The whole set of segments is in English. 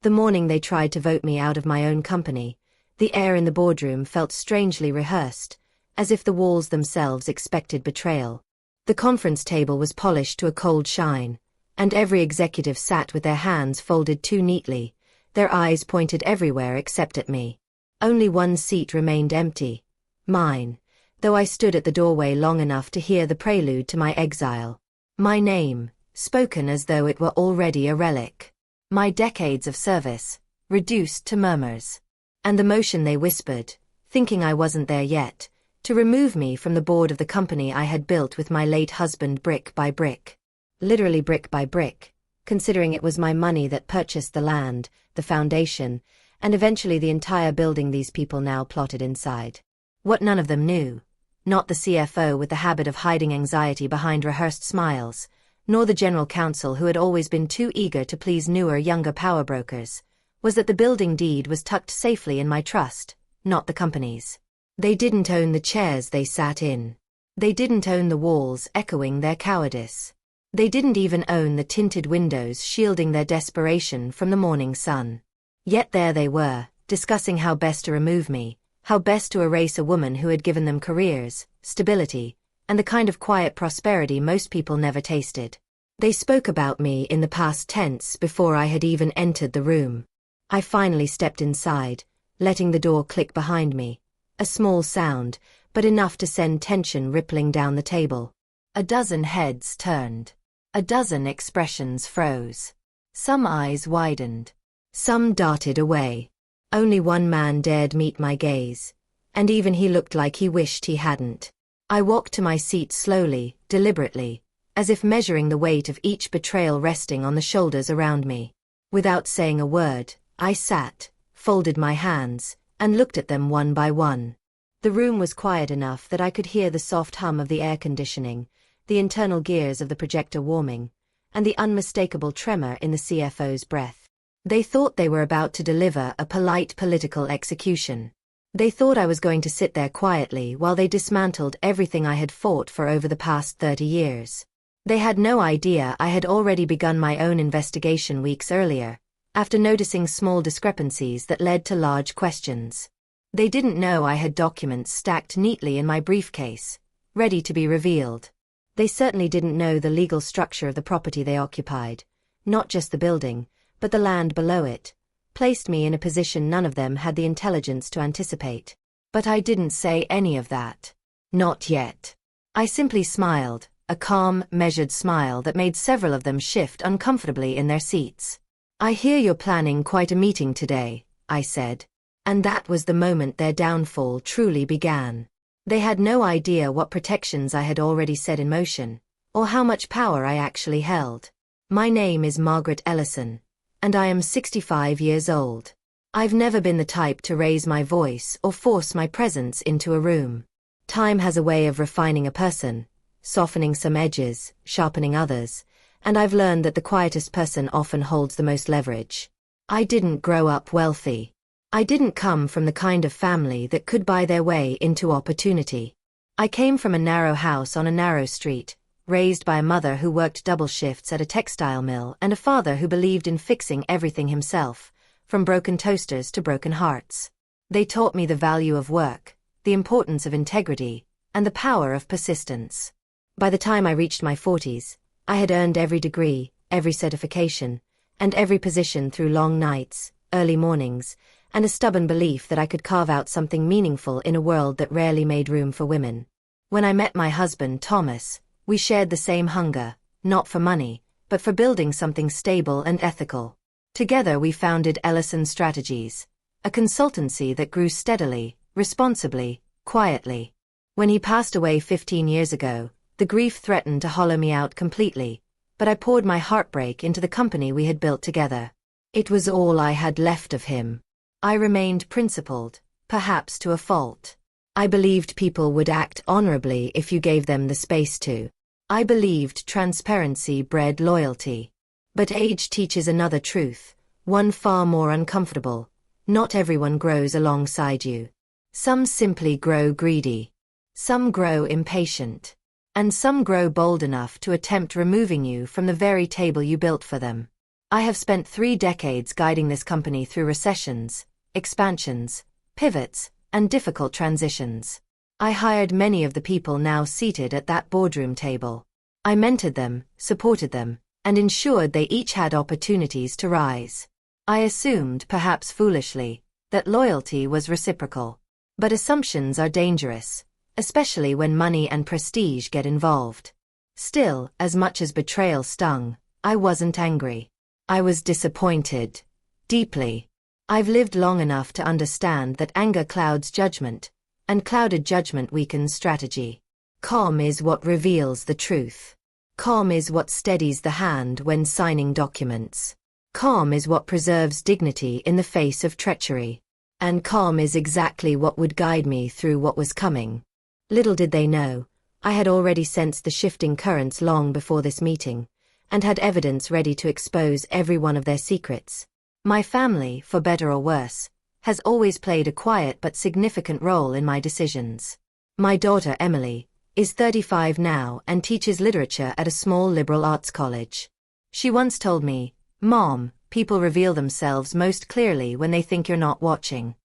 The morning they tried to vote me out of my own company, the air in the boardroom felt strangely rehearsed, as if the walls themselves expected betrayal. The conference table was polished to a cold shine, and every executive sat with their hands folded too neatly, their eyes pointed everywhere except at me. Only one seat remained empty, mine, though I stood at the doorway long enough to hear the prelude to my exile. My name, spoken as though it were already a relic. My decades of service, reduced to murmurs. And the motion they whispered, thinking I wasn't there yet, to remove me from the board of the company I had built with my late husband brick by brick. Literally brick by brick, considering it was my money that purchased the land, the foundation, and eventually the entire building these people now plotted inside. What none of them knew, not the CFO with the habit of hiding anxiety behind rehearsed smiles, nor the general counsel who had always been too eager to please newer, younger power brokers, was that the building deed was tucked safely in my trust, not the company's. They didn't own the chairs they sat in. They didn't own the walls echoing their cowardice. They didn't even own the tinted windows shielding their desperation from the morning sun. Yet there they were, discussing how best to remove me, how best to erase a woman who had given them careers, stability, and the kind of quiet prosperity most people never tasted. They spoke about me in the past tense before I had even entered the room. I finally stepped inside, letting the door click behind me. A small sound, but enough to send tension rippling down the table. A dozen heads turned. A dozen expressions froze. Some eyes widened. Some darted away. Only one man dared meet my gaze, and even he looked like he wished he hadn't. I walked to my seat slowly, deliberately, as if measuring the weight of each betrayal resting on the shoulders around me. Without saying a word, I sat, folded my hands, and looked at them one by one. The room was quiet enough that I could hear the soft hum of the air conditioning, the internal gears of the projector warming, and the unmistakable tremor in the CFO's breath. They thought they were about to deliver a polite political execution. They thought I was going to sit there quietly while they dismantled everything I had fought for over the past 30 years. They had no idea I had already begun my own investigation weeks earlier, after noticing small discrepancies that led to large questions. They didn't know I had documents stacked neatly in my briefcase, ready to be revealed. They certainly didn't know the legal structure of the property they occupied, not just the building, but the land below it, placed me in a position none of them had the intelligence to anticipate. But I didn't say any of that. Not yet. I simply smiled, a calm, measured smile that made several of them shift uncomfortably in their seats. "I hear you're planning quite a meeting today," I said. And that was the moment their downfall truly began. They had no idea what protections I had already set in motion, or how much power I actually held. My name is Margaret Ellison, and I am 65 years old. I've never been the type to raise my voice or force my presence into a room. Time has a way of refining a person, softening some edges, sharpening others, and I've learned that the quietest person often holds the most leverage. I didn't grow up wealthy. I didn't come from the kind of family that could buy their way into opportunity. I came from a narrow house on a narrow street, raised by a mother who worked double shifts at a textile mill and a father who believed in fixing everything himself, from broken toasters to broken hearts. They taught me the value of work, the importance of integrity, and the power of persistence. By the time I reached my 40s, I had earned every degree, every certification, and every position through long nights, early mornings, and a stubborn belief that I could carve out something meaningful in a world that rarely made room for women. When I met my husband, Thomas, we shared the same hunger, not for money, but for building something stable and ethical. Together we founded Ellison Strategies, a consultancy that grew steadily, responsibly, quietly. When he passed away 15 years ago, the grief threatened to hollow me out completely, but I poured my heartbreak into the company we had built together. It was all I had left of him. I remained principled, perhaps to a fault. I believed people would act honorably if you gave them the space to. I believed transparency bred loyalty. But age teaches another truth, one far more uncomfortable. Not everyone grows alongside you. Some simply grow greedy. Some grow impatient. And some grow bold enough to attempt removing you from the very table you built for them. I have spent 3 decades guiding this company through recessions, expansions, pivots, and difficult transitions. I hired many of the people now seated at that boardroom table. I mentored them, supported them, and ensured they each had opportunities to rise. I assumed, perhaps foolishly, that loyalty was reciprocal. But assumptions are dangerous, especially when money and prestige get involved. Still, as much as betrayal stung, I wasn't angry. I was disappointed. Deeply. I've lived long enough to understand that anger clouds judgment, and clouded judgment weakens strategy. Calm is what reveals the truth. Calm is what steadies the hand when signing documents. Calm is what preserves dignity in the face of treachery. And calm is exactly what would guide me through what was coming. Little did they know, I had already sensed the shifting currents long before this meeting, and had evidence ready to expose every one of their secrets. My family, for better or worse, has always played a quiet but significant role in my decisions. My daughter Emily is 35 now and teaches literature at a small liberal arts college. She once told me, "Mom, people reveal themselves most clearly when they think you're not watching."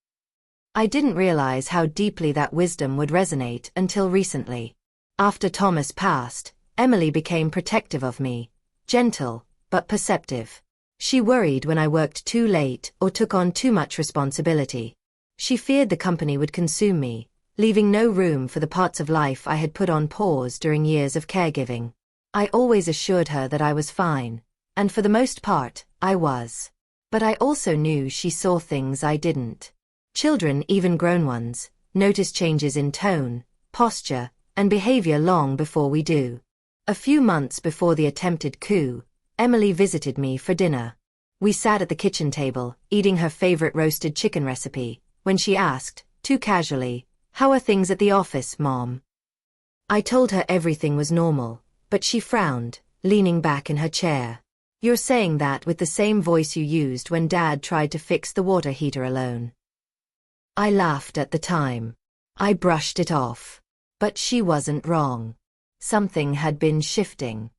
I didn't realize how deeply that wisdom would resonate until recently. After Thomas passed, Emily became protective of me, gentle, but perceptive. She worried when I worked too late or took on too much responsibility. She feared the company would consume me, leaving no room for the parts of life I had put on pause during years of caregiving. I always assured her that I was fine, and for the most part, I was. But I also knew she saw things I didn't. Children, even grown ones, notice changes in tone, posture, and behavior long before we do. A few months before the attempted coup, Emily visited me for dinner. We sat at the kitchen table, eating her favorite roasted chicken recipe, when she asked, too casually, "How are things at the office, Mom?" I told her everything was normal, but she frowned, leaning back in her chair. "You're saying that with the same voice you used when Dad tried to fix the water heater alone." I laughed at the time. I brushed it off. But she wasn't wrong. Something had been shifting.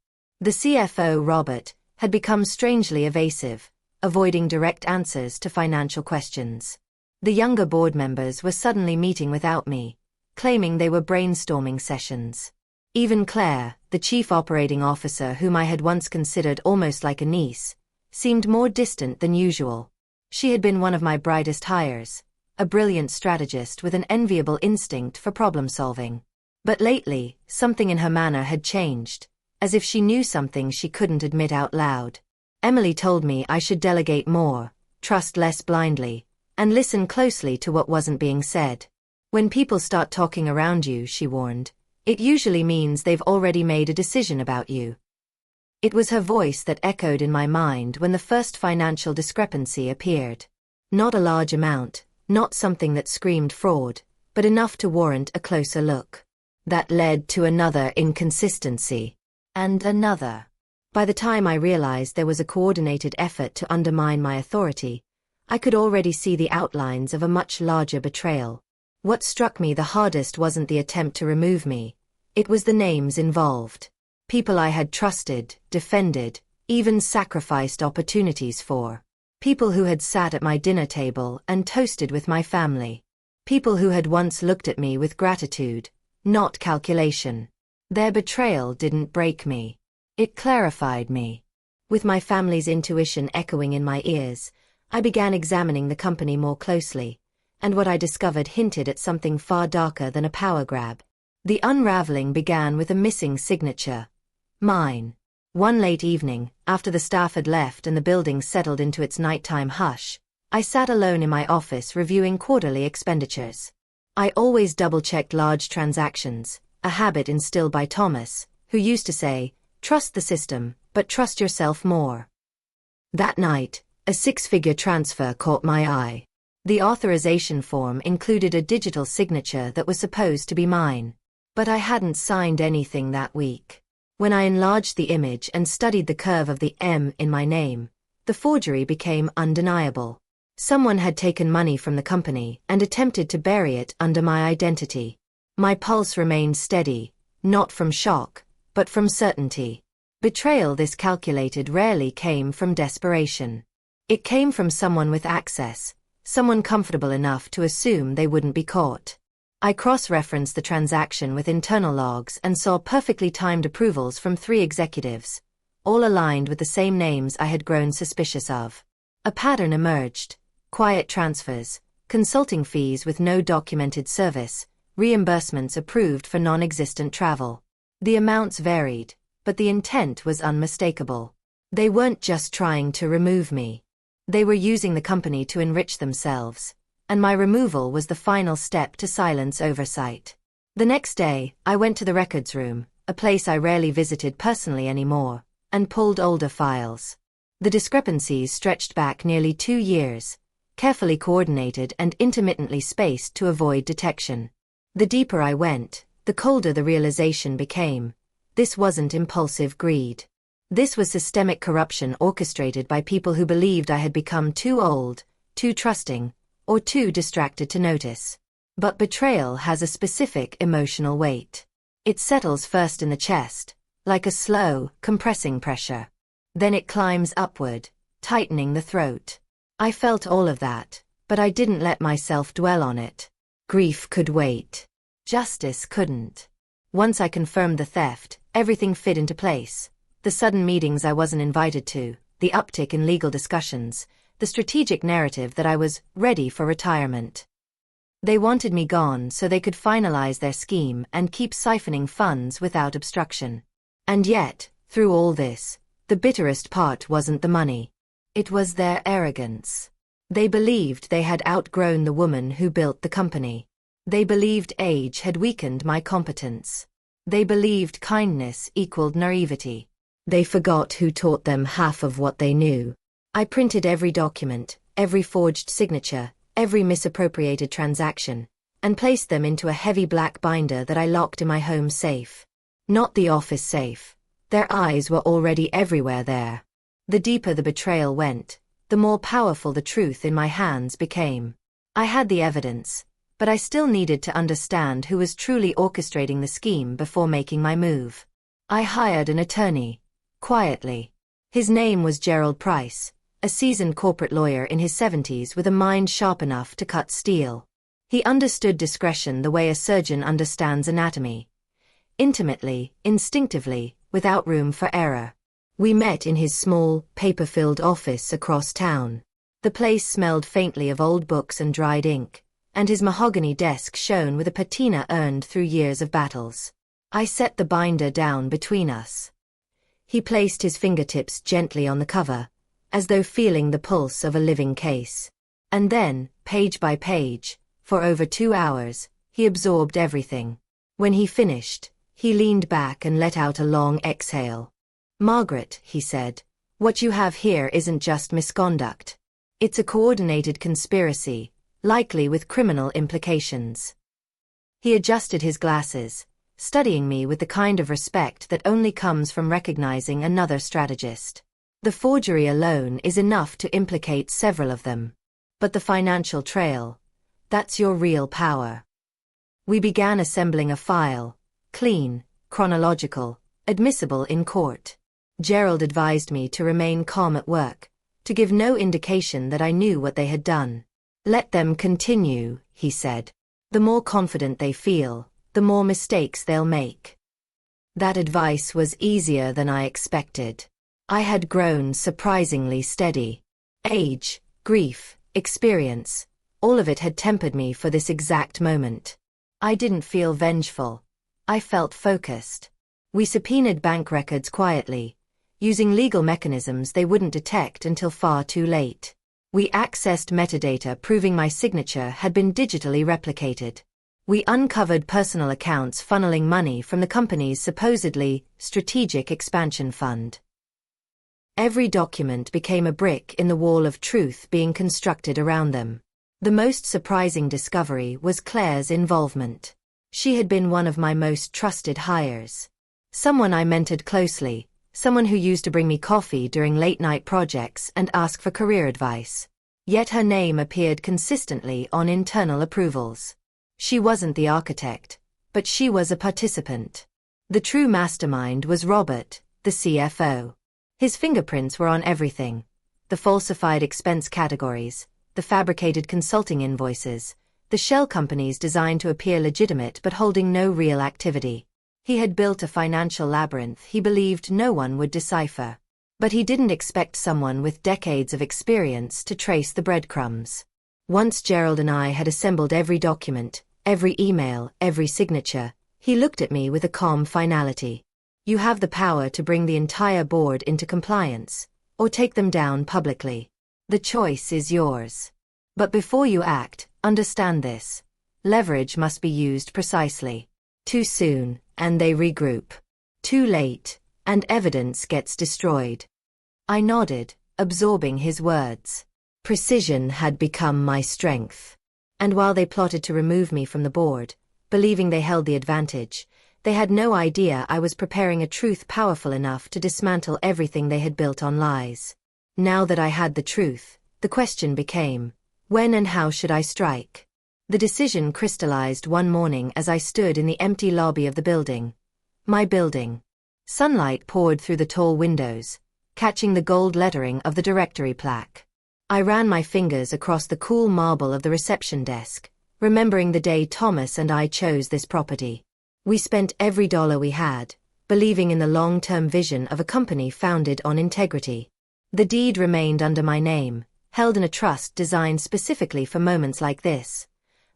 The CFO, Robert, had become strangely evasive, avoiding direct answers to financial questions. The younger board members were suddenly meeting without me, claiming they were brainstorming sessions. Even Claire, the chief operating officer whom I had once considered almost like a niece, seemed more distant than usual. She had been one of my brightest hires, a brilliant strategist with an enviable instinct for problem-solving. But lately, something in her manner had changed, as if she knew something she couldn't admit out loud. Emily told me I should delegate more, trust less blindly, and listen closely to what wasn't being said. When people start talking around you, she warned, it usually means they've already made a decision about you. It was her voice that echoed in my mind when the first financial discrepancy appeared. Not a large amount, not something that screamed fraud, but enough to warrant a closer look. That led to another inconsistency. And another. By the time I realized there was a coordinated effort to undermine my authority, I could already see the outlines of a much larger betrayal. What struck me the hardest wasn't the attempt to remove me. It was the names involved. People I had trusted, defended, even sacrificed opportunities for. People who had sat at my dinner table and toasted with my family. People who had once looked at me with gratitude, not calculation. Their betrayal didn't break me. It clarified me. With my family's intuition echoing in my ears, I began examining the company more closely, and what I discovered hinted at something far darker than a power grab. The unraveling began with a missing signature. Mine. One late evening, after the staff had left and the building settled into its nighttime hush, I sat alone in my office reviewing quarterly expenditures. I always double-checked large transactions, a habit instilled by Thomas, who used to say, "Trust the system, but trust yourself more." That night, a 6-figure transfer caught my eye. The authorization form included a digital signature that was supposed to be mine. But I hadn't signed anything that week. When I enlarged the image and studied the curve of the M in my name, the forgery became undeniable. Someone had taken money from the company and attempted to bury it under my identity. My pulse remained steady, not from shock, but from certainty. Betrayal this calculated rarely came from desperation. It came from someone with access, someone comfortable enough to assume they wouldn't be caught. I cross-referenced the transaction with internal logs and saw perfectly timed approvals from 3 executives, all aligned with the same names I had grown suspicious of. A pattern emerged: quiet transfers, consulting fees with no documented service, reimbursements approved for non-existent travel. The amounts varied, but the intent was unmistakable. They weren't just trying to remove me. They were using the company to enrich themselves, and my removal was the final step to silence oversight. The next day, I went to the records room, a place I rarely visited personally anymore, and pulled older files. The discrepancies stretched back nearly 2 years, carefully coordinated and intermittently spaced to avoid detection. The deeper I went, the colder the realization became. This wasn't impulsive greed. This was systemic corruption orchestrated by people who believed I had become too old, too trusting, or too distracted to notice. But betrayal has a specific emotional weight. It settles first in the chest, like a slow, compressing pressure. Then it climbs upward, tightening the throat. I felt all of that, but I didn't let myself dwell on it. Grief could wait. Justice couldn't. Once I confirmed the theft, everything fit into place. The sudden meetings I wasn't invited to, the uptick in legal discussions, the strategic narrative that I was ready for retirement. They wanted me gone so they could finalize their scheme and keep siphoning funds without obstruction. And yet, through all this, the bitterest part wasn't the money. It was their arrogance. They believed they had outgrown the woman who built the company. They believed age had weakened my competence. They believed kindness equaled naivety. They forgot who taught them half of what they knew. I printed every document, every forged signature, every misappropriated transaction, and placed them into a heavy black binder that I locked in my home safe. Not the office safe. Their eyes were already everywhere there. The deeper the betrayal went, the more powerful the truth in my hands became. I had the evidence, but I still needed to understand who was truly orchestrating the scheme before making my move. I hired an attorney. Quietly. His name was Gerald Price, a seasoned corporate lawyer in his 70s with a mind sharp enough to cut steel. He understood discretion the way a surgeon understands anatomy. Intimately, instinctively, without room for error. We met in his small, paper-filled office across town. The place smelled faintly of old books and dried ink, and his mahogany desk shone with a patina earned through years of battles. I set the binder down between us. He placed his fingertips gently on the cover, as though feeling the pulse of a living case. And then, page by page, for over 2 hours, he absorbed everything. When he finished, he leaned back and let out a long exhale. "Margaret," he said, "what you have here isn't just misconduct. It's a coordinated conspiracy, likely with criminal implications." He adjusted his glasses, studying me with the kind of respect that only comes from recognizing another strategist. The forgery alone is enough to implicate several of them. But the financial trail, that's your real power. We began assembling a file, clean, chronological, admissible in court. Gerald advised me to remain calm at work, to give no indication that I knew what they had done. "Let them continue," he said. "The more confident they feel, the more mistakes they'll make." That advice was easier than I expected. I had grown surprisingly steady. Age, grief, experience, all of it had tempered me for this exact moment. I didn't feel vengeful. I felt focused. We subpoenaed bank records quietly, using legal mechanisms they wouldn't detect until far too late. We accessed metadata proving my signature had been digitally replicated. We uncovered personal accounts funneling money from the company's supposedly strategic expansion fund. Every document became a brick in the wall of truth being constructed around them. The most surprising discovery was Claire's involvement. She had been one of my most trusted hires. Someone I mentored closely, someone who used to bring me coffee during late-night projects and ask for career advice. Yet her name appeared consistently on internal approvals. She wasn't the architect, but she was a participant. The true mastermind was Robert, the CFO. His fingerprints were on everything. The falsified expense categories, the fabricated consulting invoices, the shell companies designed to appear legitimate but holding no real activity. He had built a financial labyrinth he believed no one would decipher. But he didn't expect someone with decades of experience to trace the breadcrumbs. Once Gerald and I had assembled every document, every email, every signature, he looked at me with a calm finality. You have the power to bring the entire board into compliance, or take them down publicly. The choice is yours. But before you act, understand this. Leverage must be used precisely. Too soon, and they regroup. Too late, and evidence gets destroyed. I nodded, absorbing his words. Precision had become my strength. And while they plotted to remove me from the board, believing they held the advantage, they had no idea I was preparing a truth powerful enough to dismantle everything they had built on lies. Now that I had the truth, the question became, when and how should I strike? The decision crystallized one morning as I stood in the empty lobby of the building. My building. Sunlight poured through the tall windows, catching the gold lettering of the directory plaque. I ran my fingers across the cool marble of the reception desk, remembering the day Thomas and I chose this property. We spent every dollar we had, believing in the long-term vision of a company founded on integrity. The deed remained under my name, held in a trust designed specifically for moments like this.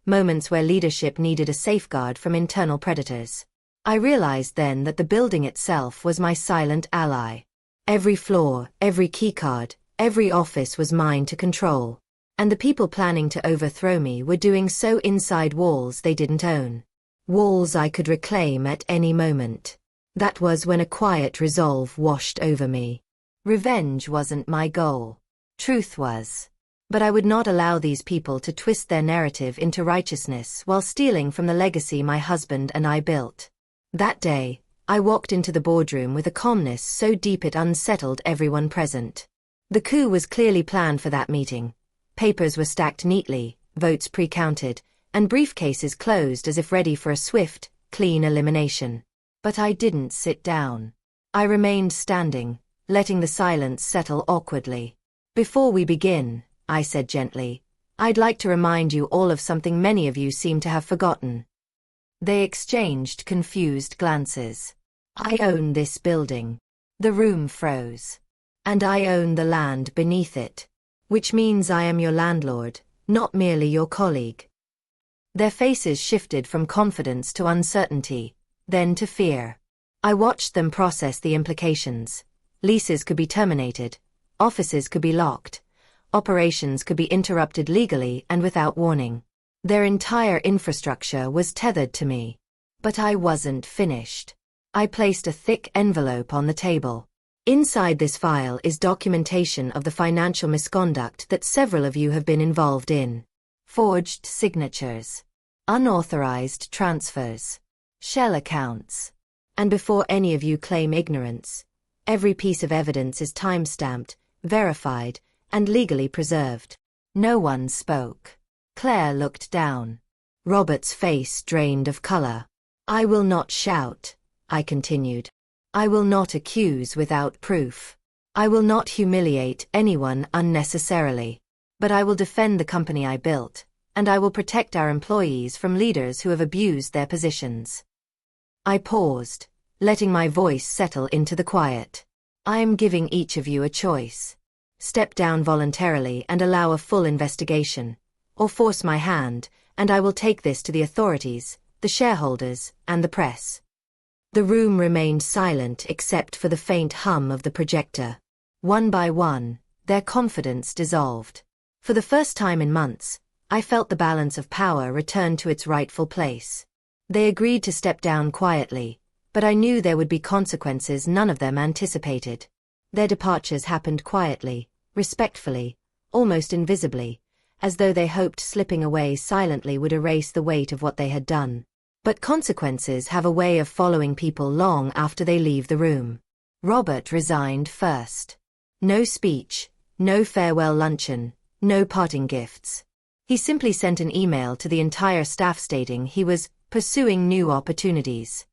Moments where leadership needed a safeguard from internal predators. I realized then that the building itself was my silent ally. Every floor, every keycard, every office was mine to control. And the people planning to overthrow me were doing so inside walls they didn't own. Walls I could reclaim at any moment. That was when a quiet resolve washed over me. Revenge wasn't my goal. Truth was. But I would not allow these people to twist their narrative into righteousness while stealing from the legacy my husband and I built. That day, I walked into the boardroom with a calmness so deep it unsettled everyone present. The coup was clearly planned for that meeting. Papers were stacked neatly, votes pre-counted, and briefcases closed as if ready for a swift, clean elimination. But I didn't sit down. I remained standing, letting the silence settle awkwardly. Before we begin, I said gently, I'd like to remind you all of something many of you seem to have forgotten. They exchanged confused glances. I own this building. The room froze. And I own the land beneath it. Which means I am your landlord, not merely your colleague. Their faces shifted from confidence to uncertainty, then to fear. I watched them process the implications. Leases could be terminated. Offices could be locked. Operations could be interrupted legally and without warning. Their entire infrastructure was tethered to me. But I wasn't finished. I placed a thick envelope on the table. Inside this file is documentation of the financial misconduct that several of you have been involved in. Forged signatures. Unauthorized transfers. Shell accounts. And before any of you claim ignorance, every piece of evidence is time-stamped, verified, and legally preserved. No one spoke. Claire looked down. Robert's face drained of color. I will not shout, I continued. I will not accuse without proof. I will not humiliate anyone unnecessarily. But I will defend the company I built, and I will protect our employees from leaders who have abused their positions. I paused, letting my voice settle into the quiet. I am giving each of you a choice. Step down voluntarily and allow a full investigation, or force my hand, and I will take this to the authorities, the shareholders, and the press. The room remained silent except for the faint hum of the projector. One by one, their confidence dissolved. For the first time in months, I felt the balance of power return to its rightful place. They agreed to step down quietly, but I knew there would be consequences none of them anticipated. Their departures happened quietly, respectfully, almost invisibly, as though they hoped slipping away silently would erase the weight of what they had done. But consequences have a way of following people long after they leave the room. Robert resigned first. No speech, no farewell luncheon, no parting gifts. He simply sent an email to the entire staff stating he was pursuing new opportunities.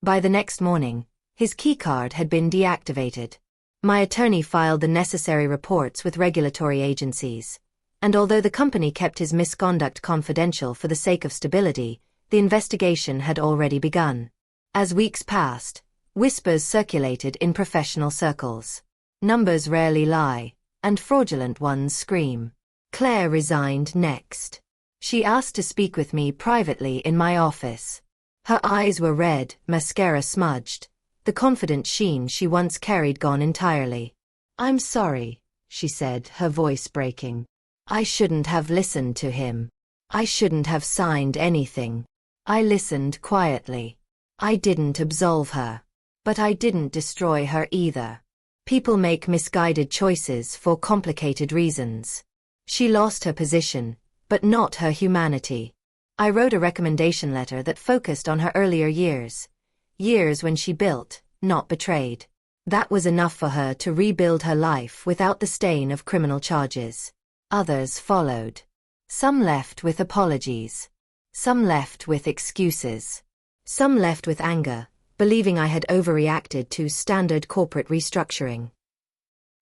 By the next morning, His keycard had been deactivated. My attorney filed the necessary reports with regulatory agencies, and although the company kept his misconduct confidential for the sake of stability, the investigation had already begun. As weeks passed, whispers circulated in professional circles. Numbers rarely lie, and fraudulent ones scream. Claire resigned next. She asked to speak with me privately in my office. Her eyes were red, mascara smudged, the confident sheen she once carried gone entirely. "I'm sorry," she said, her voice breaking. "I shouldn't have listened to him. I shouldn't have signed anything. I listened quietly. I didn't absolve her. But I didn't destroy her either. People make misguided choices for complicated reasons." She lost her position, but not her humanity. I wrote a recommendation letter that focused on her earlier years. Years when she built, not betrayed. That was enough for her to rebuild her life without the stain of criminal charges. Others followed. Some left with apologies. Some left with excuses. Some left with anger, believing I had overreacted to standard corporate restructuring.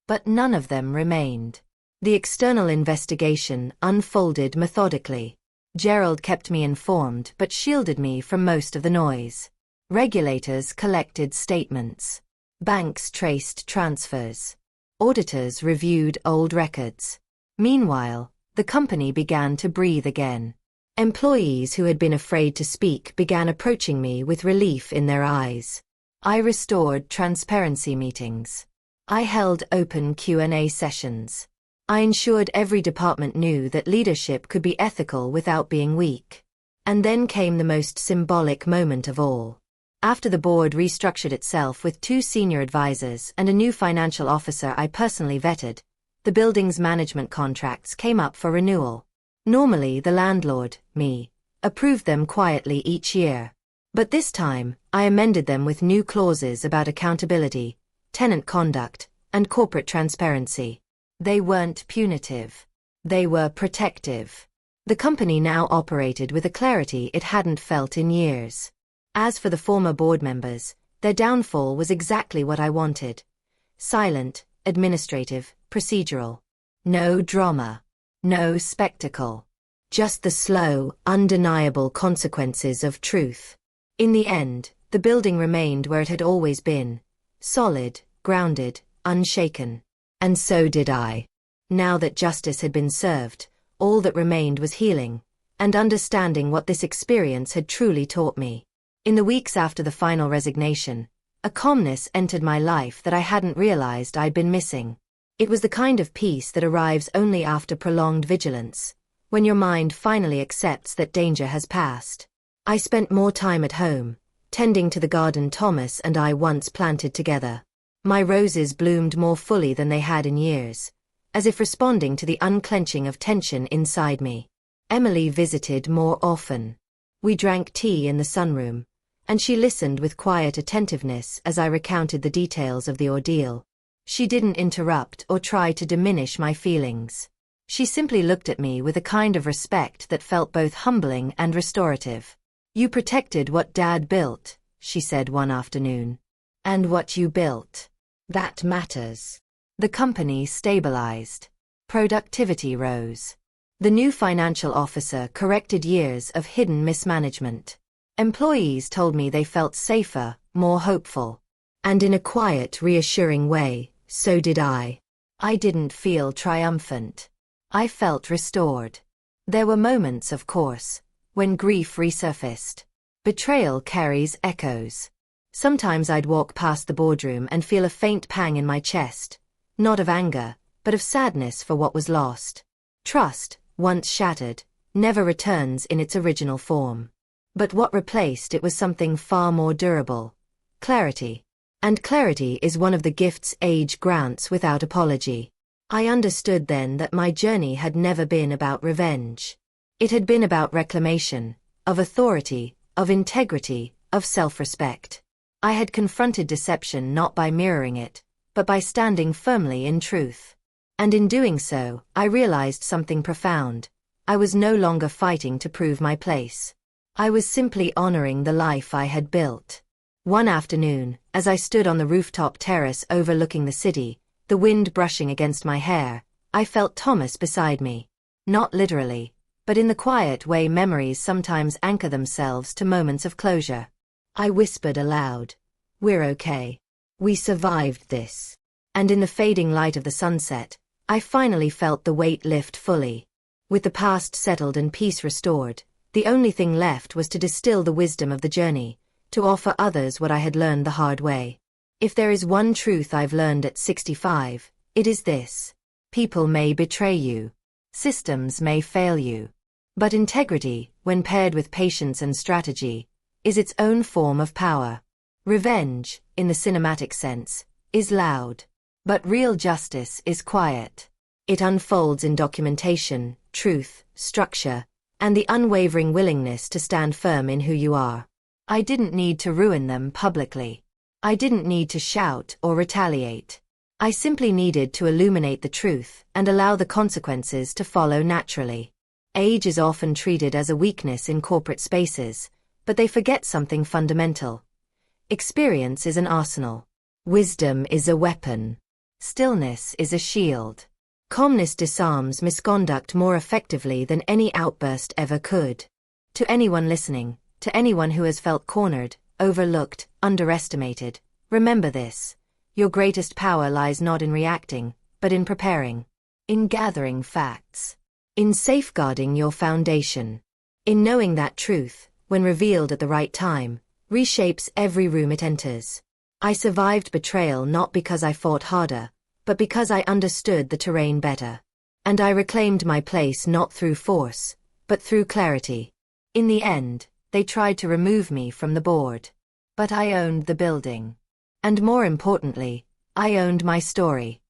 But none of them remained. The external investigation unfolded methodically. Gerald kept me informed but shielded me from most of the noise. Regulators collected statements. Banks traced transfers. Auditors reviewed old records. Meanwhile, the company began to breathe again. Employees who had been afraid to speak began approaching me with relief in their eyes. I restored transparency meetings. I held open Q&A sessions. I ensured every department knew that leadership could be ethical without being weak. And then came the most symbolic moment of all. After the board restructured itself with 2 senior advisors and a new financial officer I personally vetted, the building's management contracts came up for renewal. Normally the landlord, me, approved them quietly each year. But this time, I amended them with new clauses about accountability, tenant conduct, and corporate transparency. They weren't punitive. They were protective. The company now operated with a clarity it hadn't felt in years. As for the former board members, their downfall was exactly what I wanted. Silent, administrative, procedural. No drama. No spectacle. Just the slow, undeniable consequences of truth. In the end, the building remained where it had always been. Solid, grounded, unshaken. And so did I. Now that justice had been served, all that remained was healing, and understanding what this experience had truly taught me. In the weeks after the final resignation, a calmness entered my life that I hadn't realized I'd been missing. It was the kind of peace that arrives only after prolonged vigilance, when your mind finally accepts that danger has passed. I spent more time at home, tending to the garden Thomas and I once planted together. My roses bloomed more fully than they had in years, as if responding to the unclenching of tension inside me. Emily visited more often. We drank tea in the sunroom, and she listened with quiet attentiveness as I recounted the details of the ordeal. She didn't interrupt or try to diminish my feelings. She simply looked at me with a kind of respect that felt both humbling and restorative. "You protected what Dad built," she said one afternoon. "And what you built. That matters." The company stabilized. Productivity rose. The new financial officer corrected years of hidden mismanagement. Employees told me they felt safer, more hopeful. And in a quiet, reassuring way, so did I. I didn't feel triumphant. I felt restored. There were moments, of course, when grief resurfaced. Betrayal carries echoes. Sometimes I'd walk past the boardroom and feel a faint pang in my chest, not of anger, but of sadness for what was lost. Trust, once shattered, never returns in its original form. But what replaced it was something far more durable. Clarity. And clarity is one of the gifts age grants without apology. I understood then that my journey had never been about revenge. It had been about reclamation, of authority, of integrity, of self-respect. I had confronted deception not by mirroring it, but by standing firmly in truth. And in doing so, I realized something profound. I was no longer fighting to prove my place. I was simply honoring the life I had built. One afternoon, as I stood on the rooftop terrace overlooking the city, the wind brushing against my hair, I felt Thomas beside me. Not literally, but in the quiet way memories sometimes anchor themselves to moments of closure. I whispered aloud, "We're okay. We survived this." And in the fading light of the sunset, I finally felt the weight lift fully. With the past settled and peace restored, the only thing left was to distill the wisdom of the journey, to offer others what I had learned the hard way. If there is one truth I've learned at 65, it is this: people may betray you. Systems may fail you. But integrity, when paired with patience and strategy, is its own form of power. Revenge, in the cinematic sense, is loud. But real justice is quiet. It unfolds in documentation, truth, structure, and the unwavering willingness to stand firm in who you are. I didn't need to ruin them publicly. I didn't need to shout or retaliate. I simply needed to illuminate the truth and allow the consequences to follow naturally. Age is often treated as a weakness in corporate spaces, but they forget something fundamental. Experience is an arsenal. Wisdom is a weapon. Stillness is a shield. Calmness disarms misconduct more effectively than any outburst ever could. To anyone listening, to anyone who has felt cornered, overlooked, underestimated, remember this: your greatest power lies not in reacting, but in preparing, in gathering facts, in safeguarding your foundation, in knowing that truth, when revealed at the right time, reshapes every room it enters. I survived betrayal not because I fought harder, but because I understood the terrain better. And I reclaimed my place not through force, but through clarity. In the end, they tried to remove me from the board. But I owned the building. And more importantly, I owned my story.